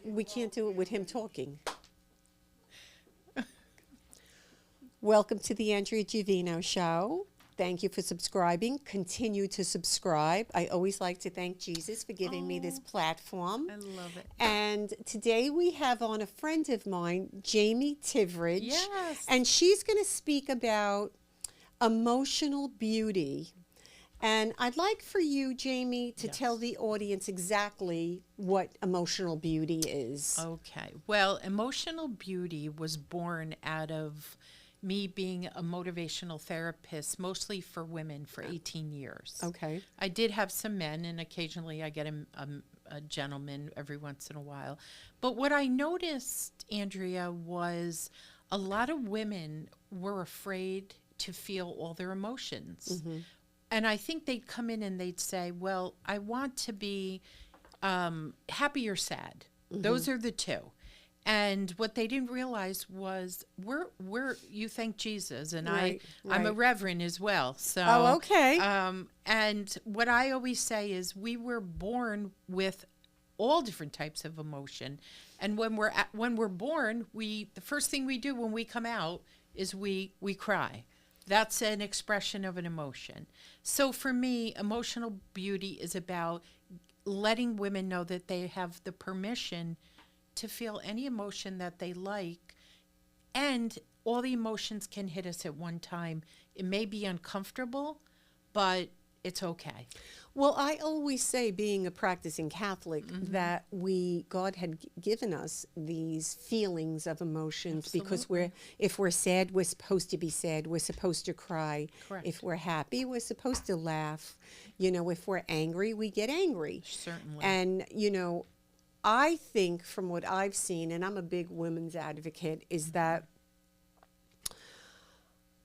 We can't do it with him talking. Welcome to the Andrea Givino Show. Thank you for subscribing. Continue to subscribe. I always like to thank Jesus for giving me this platform. I love it. And today we have on a friend of mine, Jamie Thivierge. Yes. And she's going to speak about emotional beauty. And I'd like for you, Jamie, to tell the audience exactly what emotional beauty is. Okay. Well, emotional beauty was born out of me being a motivational therapist, mostly for women, for 18 years. Okay. I did have some men, and occasionally I get a gentleman every once in a while. But what I noticed, Andrea, was a lot of women were afraid to feel all their emotions. Mm-hmm. And I think they'd come in and they'd say, well, I want to be happy or sad. Mm-hmm. Those are the two. And what they didn't realize was we're you thank Jesus, and I'm a reverend as well. So okay. And what I always say is we were born with all different types of emotion, and when we're born, the first thing we do when we come out is we cry. That's an expression of an emotion. So for me, emotional beauty is about letting women know that they have the permission to feel any emotion that they like, and all the emotions can hit us at one time. It may be uncomfortable, but it's okay. Well, I always say, being a practicing Catholic, that God had given us these feelings of emotions. Absolutely. Because if we're sad, we're supposed to be sad. We're supposed to cry. Correct. If we're happy, we're supposed to laugh. If we're angry, we get angry. Certainly. And, I think from what I've seen, and I'm a big women's advocate, is that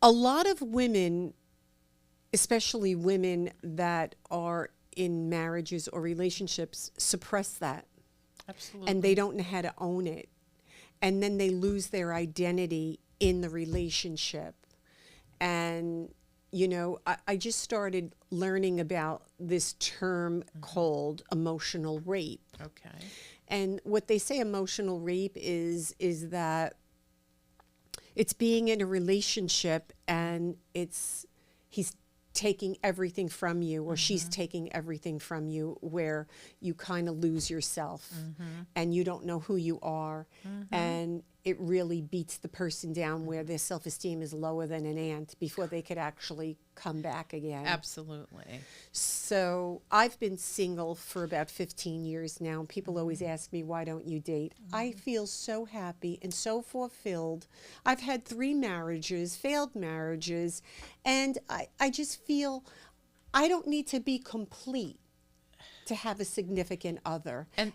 a lot of women, especially women that are in marriages or relationships, suppress that. Absolutely. And they don't know how to own it. And then they lose their identity in the relationship. And, I just started learning about this term called emotional rape. Okay. And what they say emotional rape is that it's being in a relationship and he's taking everything from you, or she's taking everything from you, where you kind of lose yourself and you don't know who you are. And it really beats the person down where their self-esteem is lower than an ant before they could actually come back again. Absolutely. So I've been single for about 15 years now. People always ask me, why don't you date? I feel so happy and so fulfilled. I've had 3 marriages, failed marriages, and I just feel I don't need to be complete to have a significant other. And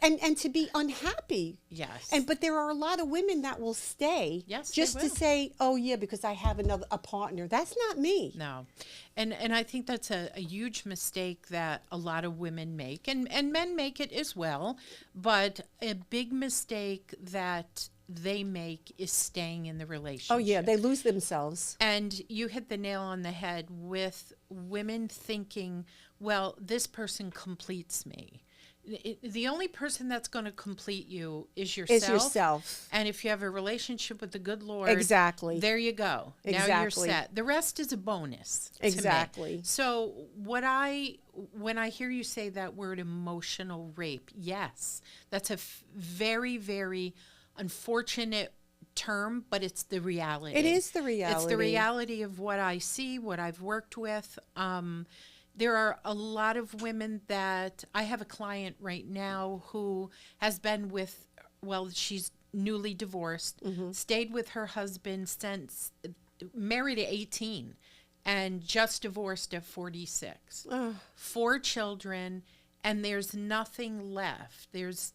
and to be unhappy. Yes. But there are a lot of women that will stay just to say, oh yeah, because I have a partner. That's not me. No. And I think that's a huge mistake that a lot of women make, and men make it as well. But a big mistake that they make is staying in the relationship. Oh yeah, they lose themselves. And you hit the nail on the head with women thinking, well, this person completes me. The only person that's going to complete you is yourself. Is yourself. And if you have a relationship with the good Lord, exactly, there you go. Exactly. Now you're set. The rest is a bonus. Exactly. So when I hear you say that word emotional rape, yes, that's a very, very unfortunate term, but it's the reality. It is the reality. It's the reality of what I see, what I've worked with. There are a lot of women that I have a client right now who has been with, she's newly divorced, stayed with her husband since, married at 18 and just divorced at 46. 4 children, and there's nothing left. There's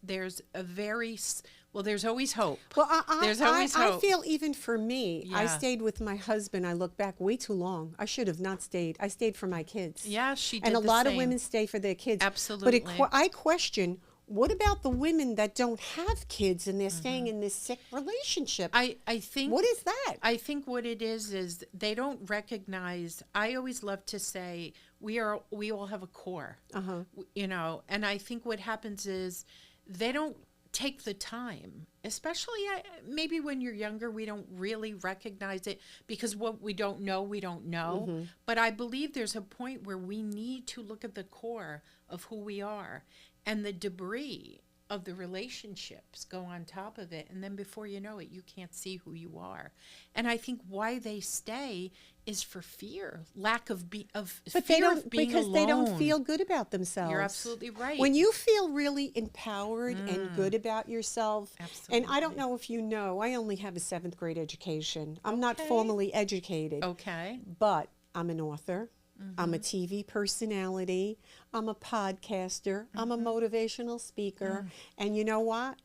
always hope. Well, there's always hope. I feel even for me, I Yeah. stayed with my husband. I look back way too long. I should have not stayed. I stayed for my kids. Yeah, she did. And a the lot of same. women stay for their kids. Absolutely. But I question, what about the women that don't have kids and they're staying in this sick relationship? I think What is that? I think what it is they don't recognize. I always love to say we all have a core, and I think what happens is they don't take the time, especially maybe when you're younger, we don't really recognize it because what we don't know, we don't know. Mm-hmm. But I believe there's a point where we need to look at the core of who we are, and the debris of the relationships go on top of it. And then before you know it, you can't see who you are. And I think why they stay is for fear, lack of But fear they don't, of being because alone. they don't feel good about themselves. You're absolutely right. When you feel really empowered and good about yourself, Absolutely. and I don't know if you know, I only have a 7th grade education. I'm not Okay. formally educated, Okay. but I'm an author. I'm a TV personality. I'm a podcaster. I'm a motivational speaker. And you know what?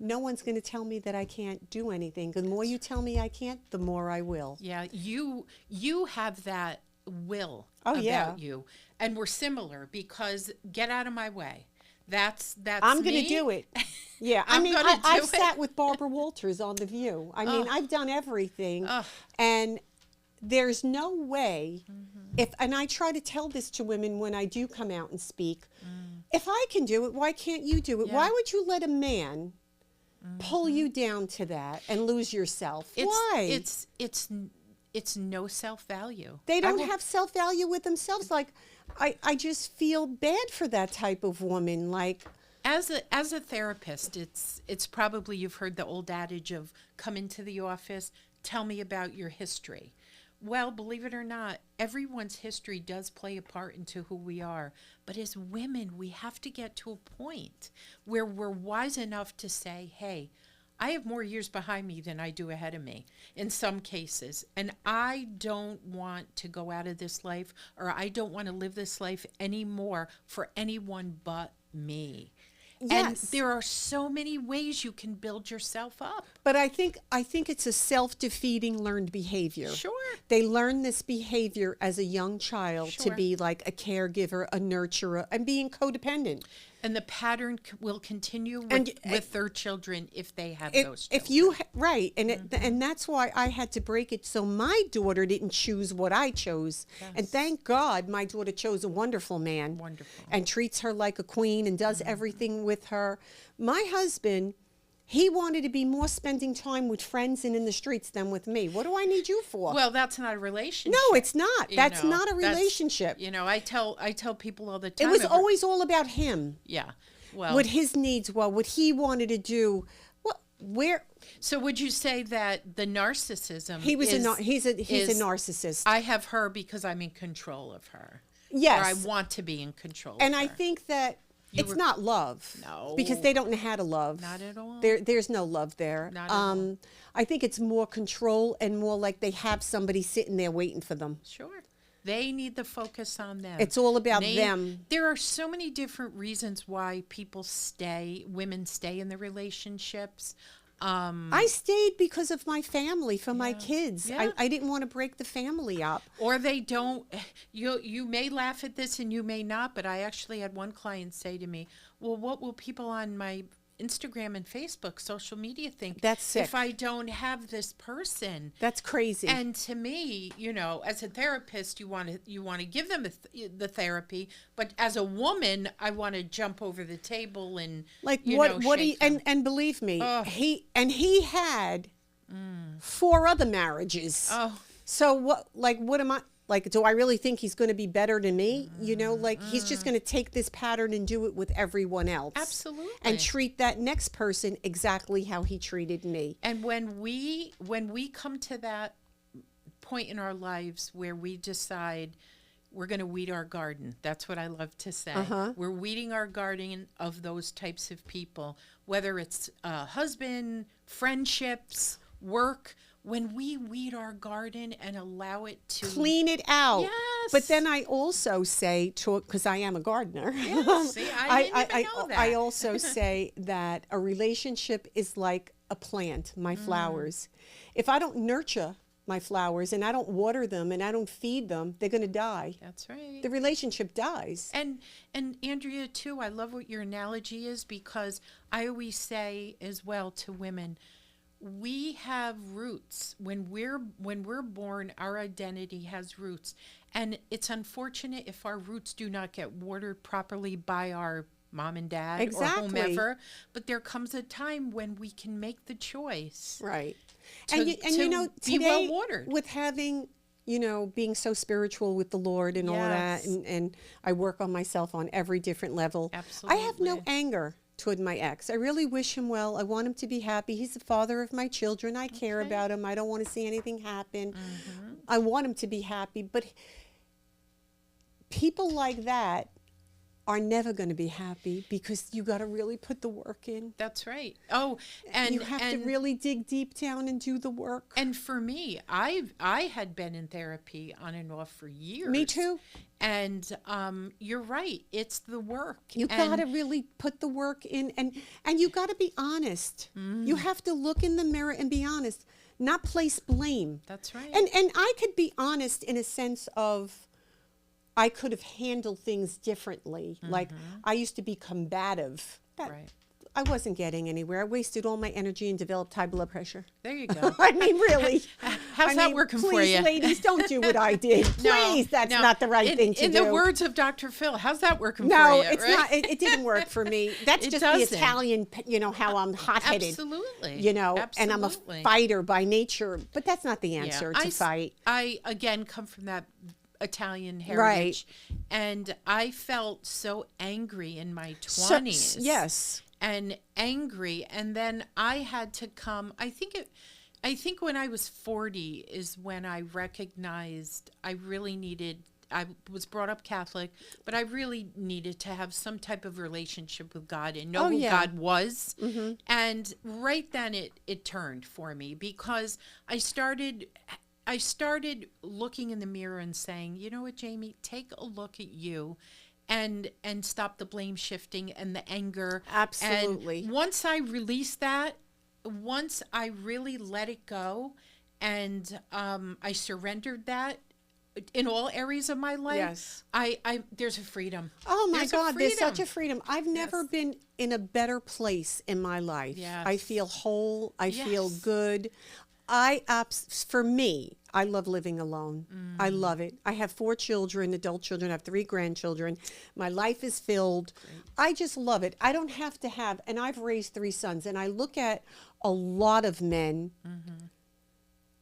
No one's going to tell me that I can't do anything. The more you tell me I can't, the more I will. Yeah, you have that will Oh, about yeah. you, and we're similar because get out of my way. That's I'm going me. to do it. Yeah, I'm gonna do I've it. sat with Barbara Walters on The View. I mean, I've done everything, and there's no way. And I try to tell this to women when I do come out and speak. If I can do it, why can't you do it? Yeah. Why would you let a man pull you down to that and lose yourself? Why? It's no self-value. They don't have self-value with themselves. Like, I just feel bad for that type of woman. Like, As a therapist, it's probably, you've heard the old adage of come into the office, tell me about your history. Well, believe it or not, everyone's history does play a part into who we are. But as women, we have to get to a point where we're wise enough to say, hey, I have more years behind me than I do ahead of me in some cases. And I don't want to go out of this life, or I don't want to live this life anymore for anyone but me. yes. And there are so many ways you can build yourself up. But I think it's a self-defeating learned behavior. Sure. They learn this behavior as a young child to Sure. be like a caregiver, a nurturer, and being codependent. And the pattern will continue And- with their children if they have If, those if children. you right, and and that's why I had to break it so my daughter didn't choose what I chose, and thank God my daughter chose a wonderful man, Wonderful. and treats her like a queen and does everything with her. My husband, he wanted to be more spending time with friends and in the streets than with me. What do I need you for? Well, that's not a relationship. no, it's not. you That's know. not a That's- relationship. I tell people all the It time. was always all about him. yeah. Well, What his needs were, what he wanted to do. Where so would you say that the narcissism he was is, he's a is, narcissist. I have her because I'm in control of her. Yes. Or I want to be in control And of I her. think that it's not love. No. Because they don't know how to love. Not at all. There's no love there. Not at all. I think it's more control and more like they have somebody sitting there waiting for them. Sure. They need the focus on them. It's all about them. There are so many different reasons why women stay in the relationships. I stayed because of my family, for my kids. Yeah. I didn't want to break the family up. Or they don't, you may laugh at this and you may not, but I actually had one client say to me, well, what will people on my Instagram and Facebook, social media think That's sick. if I don't have this person? That's crazy. And to me, as a therapist, you want to give them the therapy, but as a woman, I want to jump over the table and like what he and believe me, he had 4 other marriages. Oh. So what am I like? Do I really think he's going to be better than me? He's just going to take this pattern and do it with everyone else. Absolutely. And treat that next person exactly how he treated me. And when we come to that point in our lives where we decide we're going to weed our garden, that's what I love to say. We're weeding our garden of those types of people, whether it's husband, friendships, work. When we weed our garden and allow it to Clean it out. Yes. But then I also say, because I am a gardener. Yeah, see, I didn't even know that. I also say that a relationship is like a plant, my flowers. If I don't nurture my flowers and I don't water them and I don't feed them, they're going to die. That's right. The relationship dies. And Andrea too, I love what your analogy is, because I always say as well to women, we have roots. When we're born, our identity has roots, and it's unfortunate if our roots do not get watered properly by our mom and dad Exactly. or whomever, but there comes a time when we can make the choice. Right. To, You know, be today, well watered. with having, you know, being so spiritual with the Lord and all that, Yes. and I work on myself on every different level. I have no Absolutely. anger toward my ex. I really wish him well. I want him to be happy. He's the father of my children. I care Okay. about him. I don't want to see anything happen. Mm-hmm. I want him to be happy. But people like that are never going to be happy, because you got to really put the work in. That's right. Oh, and you have to really dig deep down and do the work. And for me, I had been in therapy on and off for years. Me too. And you're right. It's the work. You got to really put the work in, and you got to be honest. You have to look in the mirror and be honest, not place blame. That's right. And I could be honest in a sense of, I could have handled things differently. Like, I used to be combative. Right. I wasn't getting anywhere. I wasted all my energy and developed high blood pressure. There you go. I mean, really. How's that working for you? Please, ladies, don't do what I did. Please, that's not the right thing to do. In the words of Dr. Phil, how's that working for you? No, it's right? not. It didn't work for me. That's It just doesn't. the Italian, you know, how I'm hot-headed. Absolutely. You know, and I'm a Absolutely. fighter by nature. But that's not the Yeah. answer to fight. I, again, come from that Italian heritage. And I felt so angry in my 20s. Yes. And angry. And then I had to come, I think when I was 40 is when I recognized I really needed, I was brought up Catholic, but I really needed to have some type of relationship with God and know who God was. And right then it turned for me, because I started looking in the mirror and saying, you know what, Jamie, take a look at you and stop the blame shifting and the anger. Absolutely. And once I released that, once I really let it go and I surrendered that in all areas of my life, Yes. I there's a freedom. Oh my There's a God, there's such a freedom. freedom. I've never been in a better place in my life. Yes. I feel whole. I feel Yes. good. For me, I love living alone. I love it. I have 4 children, adult children. I have 3 grandchildren. My life is filled. I just love it. I don't have to have, and I've raised 3 sons, and I look at a lot of men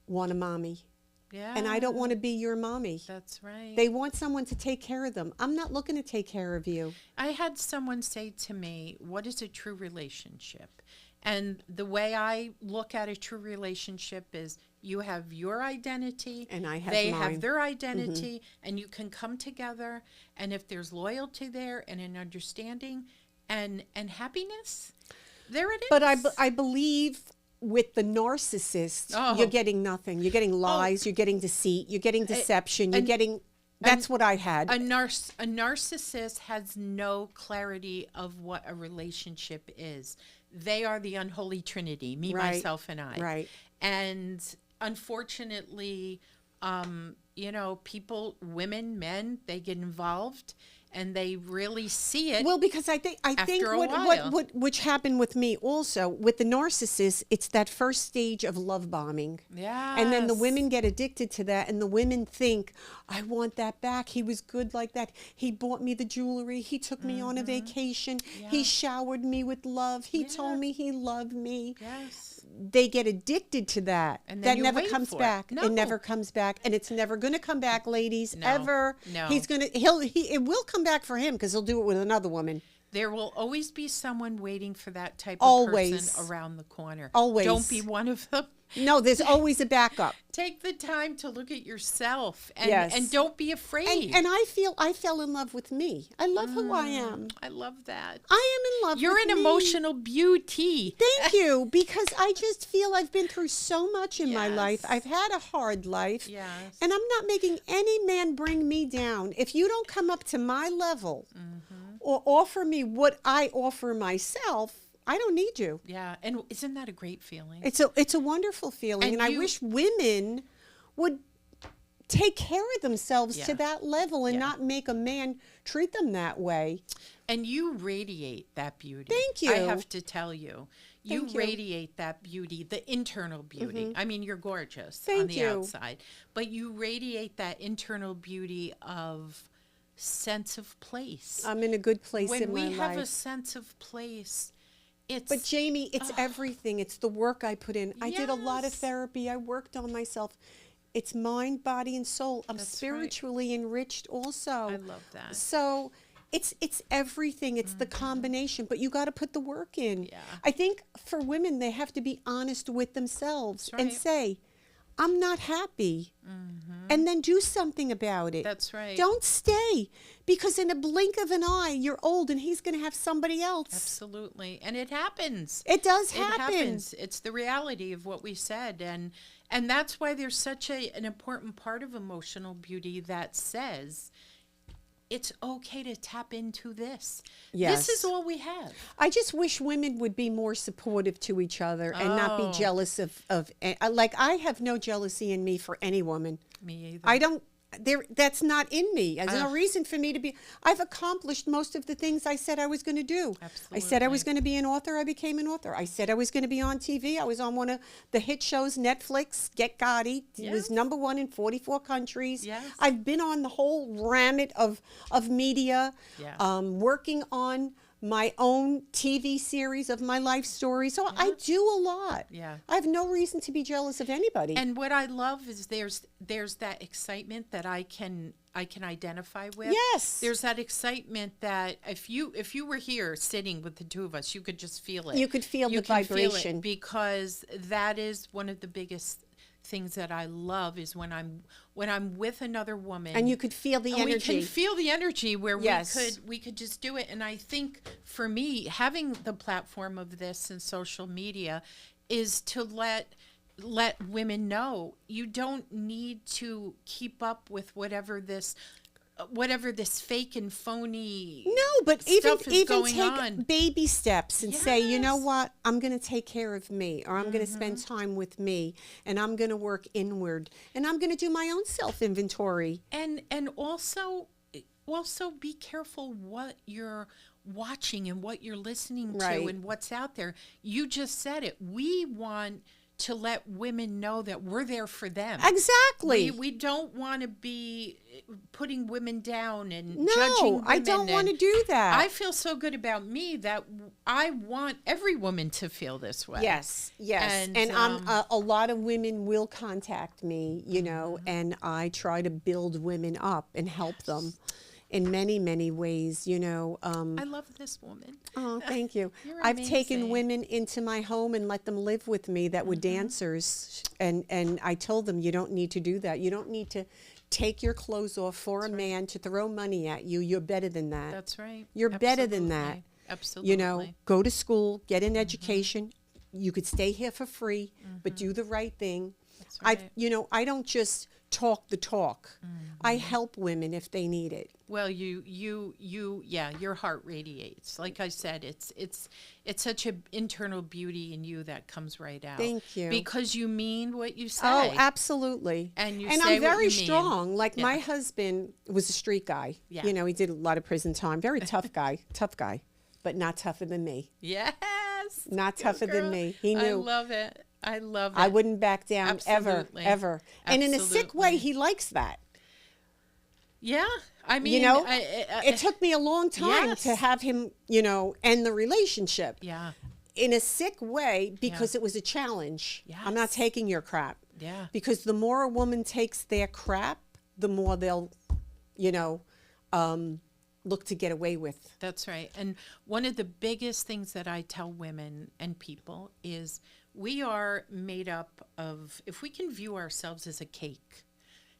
want a mommy. Yeah. And I don't want to be your mommy. That's right. They want someone to take care of them. I'm not looking to take care of you. I had someone say to me, what is a true relationship? And the way I look at a true relationship is you have your identity And I have they mine. have their identity, and you can come together, and if there's loyalty there and an understanding and happiness, there it is. But I believe with the narcissist, Oh. you're getting nothing. You're getting lies. You're getting deceit. You're getting deception. You're getting. That's what I had. a narcissist has no clarity of what a relationship is. They are the unholy trinity, me, Right. myself, and I. Right. And unfortunately, you know, people, women, men, they get involved and they really see it. Well, because I think After a while. what which happened with me also with the narcissist, it's that first stage of love bombing. And then the Yes. women get addicted to that, and the women think, I want that back. He was good like that. He bought me the jewelry. He took me on a vacation. He Yeah. showered me with love. He Yeah. told me he loved me. Yes. They get addicted to that. And then That you never wait comes for it. back. No. It never comes back, and it's never going to come back, ladies. No. Ever. No. It will come back for him, because he'll do it with another woman. There will always be someone waiting for that type of Always. person around the corner. Always. Don't be one of them. No, there's always a backup. Take the time to look at yourself and, Yes. and don't be afraid. And I fell in love with me. I love who I am. I love that. I am in love You're with an me. emotional beauty. Thank you, because I just feel I've been through so much in my Yes. life. I've had a hard life. Yes. And I'm not making any man bring me down. If you don't come up to my level or offer me what I offer myself, I don't need you. Yeah, and isn't that a great feeling? It's a wonderful feeling, and I you- wish women would take care of themselves to Yeah. that level and Yeah. not make a man treat them that way. And you radiate that beauty. Thank you. I have to tell you. You Thank you. radiate that beauty, the internal beauty. I mean, you're gorgeous on Thank the you. outside, but you radiate that internal beauty of sense of place. I'm in a good place When in my we have a life. sense of place, it's But Jamie, it's everything. It's the work I put in. I did a lot of Yes. therapy. I worked on myself. It's mind, body, and soul. I'm That's right. spiritually enriched also. I love that. So it's everything. It's the combination, but you got to put the work in. Yeah. I think for women, they have to be honest with themselves That's and right. say, I'm not happy. And then do something about it. That's right. Don't stay, because in a blink of an eye, you're old and he's going to have somebody else. Absolutely. And it happens. It does It happen. happens. It's the reality of what we said. And that's why there's such an important part of emotional beauty that says it's okay to tap into this. Yes. This is all we have. I just wish women would be more supportive to each other and not be Oh. jealous of like, I have no jealousy in me for any woman. Me either. I don't, that's not in me. There's no reason for me to be. I've accomplished most of the things I said I was going to do. I said I was Absolutely. going to be an author. I became an author. I said I was going to be on TV. I was on one of the hit shows, Netflix, Get Gotti. It was Yes. #1 in 44 countries. Yes. I've been on the whole gamut of media, Yeah. working on my own TV series of my life story. So I do a lot. Yeah. I have no reason to be jealous of anybody. And what I love is there's that excitement that I can identify with. Yes. There's that excitement that if you were here sitting with the two of us, you could just feel it. You could feel the can feel it vibration. because that is one of the biggest things that I love is when I'm with another woman. And you could feel the and energy. we can feel the energy where Yes. we could just do it. And I think for me, having the platform of this and social media is to let women know you don't need to keep up with whatever this fake and phony No, but even stuff is going take on. baby steps and say, you know Yes. what, I'm going to take care of me, or I'm going to spend time with me, and I'm going to work inward, and I'm going to do my own self inventory. and also be careful what you're watching and what you're listening to Right. and what's out there. You just said it. We want to let women know that we're there for them. Exactly. We don't want to be putting women down and No, judging women. I don't want to and do that. I feel so good about me that I want every woman to feel this way. Yes, yes. And a lot of women will contact me, you know, and I try to build women up and help them in many, many ways, you know. I love this woman. Oh, thank you. You're I've taken amazing. women into my home and let them live with me that were dancers. And I told them, you don't need to do that. You don't need to take your clothes off for a man to throw money at you. You're better than that. That's right. You're better than that. Absolutely. You know, go to school, get an education. You could stay here for free, but do the right thing. That's right. I don't just talk the talk. I help women if they need it. Well, your heart radiates. Like I said, it's such an internal beauty in you that comes right out. Thank you. Because you mean what you say. Oh, absolutely. And you and say I'm what very you mean. strong. Like Yeah. my husband was a street guy. Yeah. You know, he did a lot of prison time. Very tough guy, but not tougher than me. Yes. Not Go tougher than girl. me. He I knew. love it. I love it. I wouldn't back down Absolutely. ever. And in a sick way, Absolutely. he likes that. Yeah. I mean, You know, I- it took me a long time Yes. to have him, you know, end the relationship. Yeah. In a sick way, because it was a challenge. I'm not Yes. taking your crap. Yeah. Because the more a woman takes their crap, the more they'll, you know, look to get away with. That's right. And one of the biggest things that I tell women and people is we are made up of, if we can view ourselves as a cake,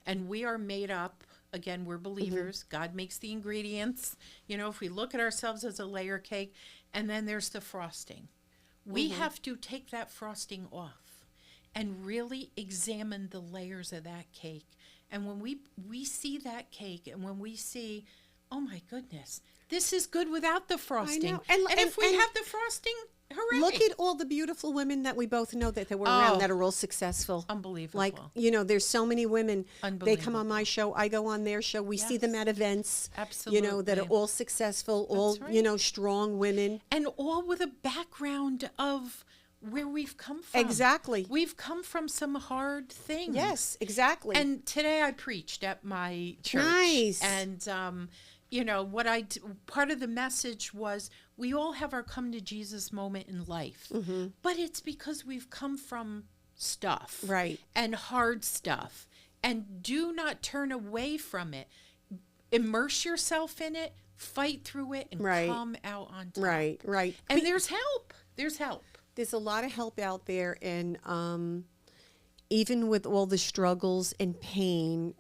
and we are made up, again, we're believers, God makes the ingredients. You know, if we look at ourselves as a layer cake, and then there's the frosting. We have to take that frosting off and really examine the layers of that cake. And when we see that cake, and when we see, oh my goodness, this is good without the frosting. know. And And- if we and- have the frosting, hooray. Look at all the beautiful women that we both know that were around that are all successful. Unbelievable. Like, you know, there's so many women. They come on Unbelievable. my show. I go on their show. We see them Yes. at events. You know, that are Absolutely. all successful, all, That's you right. know, strong women. And all with a background of where we've come from. Exactly. We've come from some hard things. Yes, exactly. And today I preached at my church. Nice. And, part of the message was we all have our come to Jesus moment in life, but it's because we've come from stuff. Right. And hard stuff. And do not turn away from it. Immerse yourself in it, fight through it, and come out on top. Right, right. And there's help. There's help. There's a lot of help out there, and even with all the struggles and pain,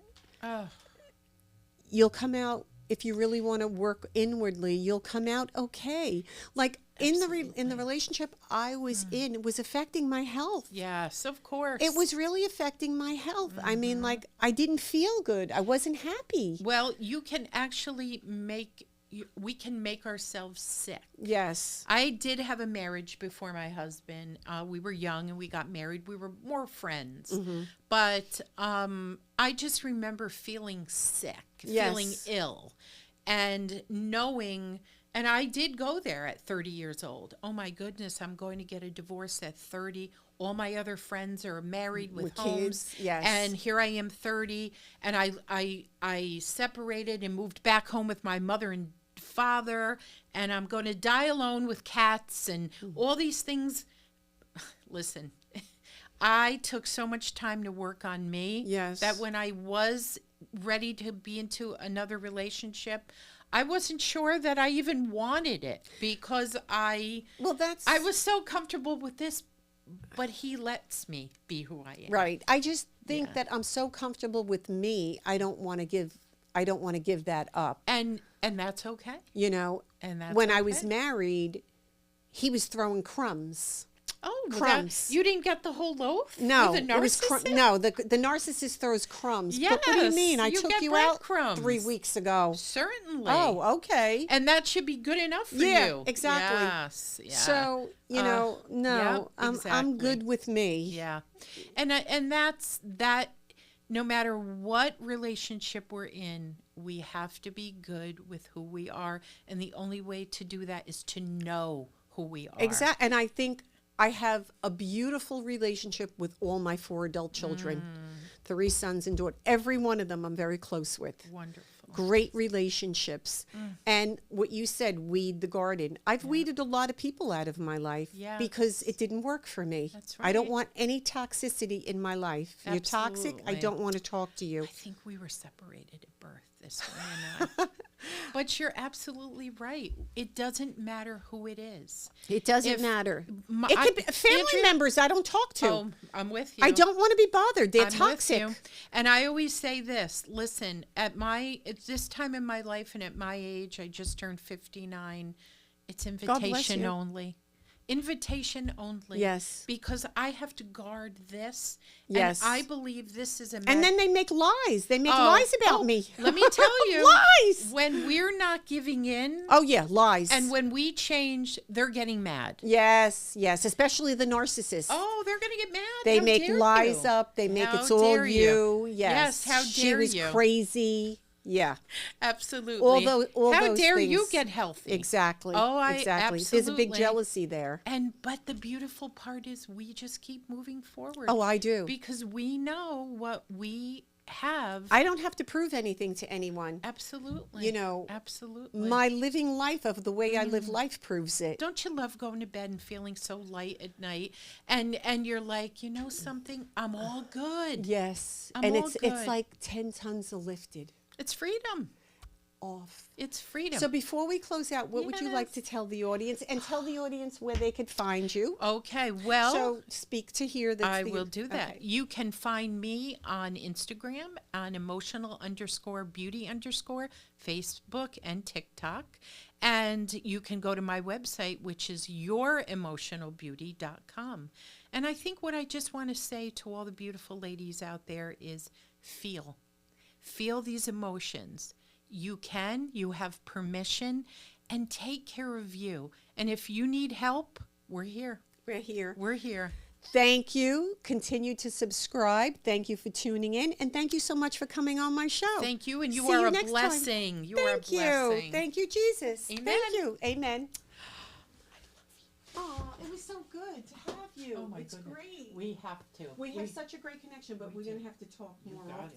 you'll come out, if you really want to work inwardly, you'll come out okay. Like in the relationship I was in, it was affecting my health. Yes, of course. It was really affecting my health. I mean, like, I didn't feel good. I wasn't happy. Well, you can actually we can make ourselves sick. Yes. I did have a marriage before my husband. We were young and we got married. We were more friends. But I just remember feeling sick, feeling ill, and knowing, and I did go there at 30 years old. Oh my goodness, I'm going to get a divorce at 30. All my other friends are married with homes. Kids, yes. And here I am 30, and I separated and moved back home with my mother and father, and I'm going to die alone with cats and all these things. Listen, I took so much time to work on me that when I was ready to be into another relationship, I wasn't sure that I even wanted it, because I was so comfortable with this, but he lets me be who I am. Right. I just think that I'm so comfortable with me, I don't want to give that up. And that's okay. You know, and that's when I was married, he was throwing crumbs. Oh, crumbs. You didn't get the whole loaf? No, with the narcissist? the narcissist throws crumbs. Yes, but what do you mean? I took you out crumbs. 3 weeks ago. Certainly. Oh, okay. And that should be good enough for you. Yeah, exactly. Yes. Yeah. So I'm good with me. Yeah, and that's that. No matter what relationship we're in, we have to be good with who we are, and the only way to do that is to know who we are. Exactly. And I think I have a beautiful relationship with all my 4 adult children, 3 sons and daughter. Every one of them I'm very close with. Wonderful. Great relationships. And what you said, weed the garden. I've weeded a lot of people out of my life because it didn't work for me. That's right. I don't want any toxicity in my life. Absolutely. You're toxic, I don't want to talk to you. I think we were separated at birth, this one and I. But you're absolutely right. It doesn't matter who it is. It doesn't matter. My, It could be family members I don't talk to. Oh, I'm with you. I don't want to be bothered. They're I'm toxic. with you. And I always say this, listen, at this time in my life and at my age, I just turned 59, it's invitation only. Invitation only. Yes. Because I have to guard this. Yes. And I believe this is a And then they make lies. They make lies about me. Let me tell you. Lies. When we're not giving in. Oh, yeah, lies. And when we change, they're getting mad. Yes, especially the narcissists. Oh, they're going to get mad. They How make dare lies you? up. They make How it's all dare you. Yes. Yes, how dare She you? was crazy. Yeah. Absolutely. All How those dare things. you get healthy? Exactly. Oh, exactly. absolutely. There's a big jealousy there. But the beautiful part is we just keep moving forward. Oh, I do. Because we know what we have. I don't have to prove anything to anyone. Absolutely. You know, absolutely. My living life of the way I live life proves it. Don't you love going to bed and feeling so light at night? And you're like, you know something? I'm all good. Yes. I'm and all it's good. like 10 tons are lifted. It's freedom. Off. It's freedom. So before we close out, what would you like to tell the audience, and tell the audience where they could find you? Okay, well, so speak to here. I will do that. Okay. You can find me on Instagram on emotional_beauty_, Facebook and TikTok. And you can go to my website, which is youremotionalbeauty.com. And I think what I just want to say to all the beautiful ladies out there is feel these emotions. You have permission, and take care of you. And if you need help, we're here. We're here. We're here. Thank you. Continue to subscribe. Thank you for tuning in. And thank you so much for coming on my show. Thank you. And you See are you a next blessing. time. You are a blessing. Thank you, Jesus. Amen. Thank you. Amen. Oh, it was so good to have you. you. Oh my It's goodness. great. We have to. We have such a great connection, but We we're going do. to have to talk You more got often. it.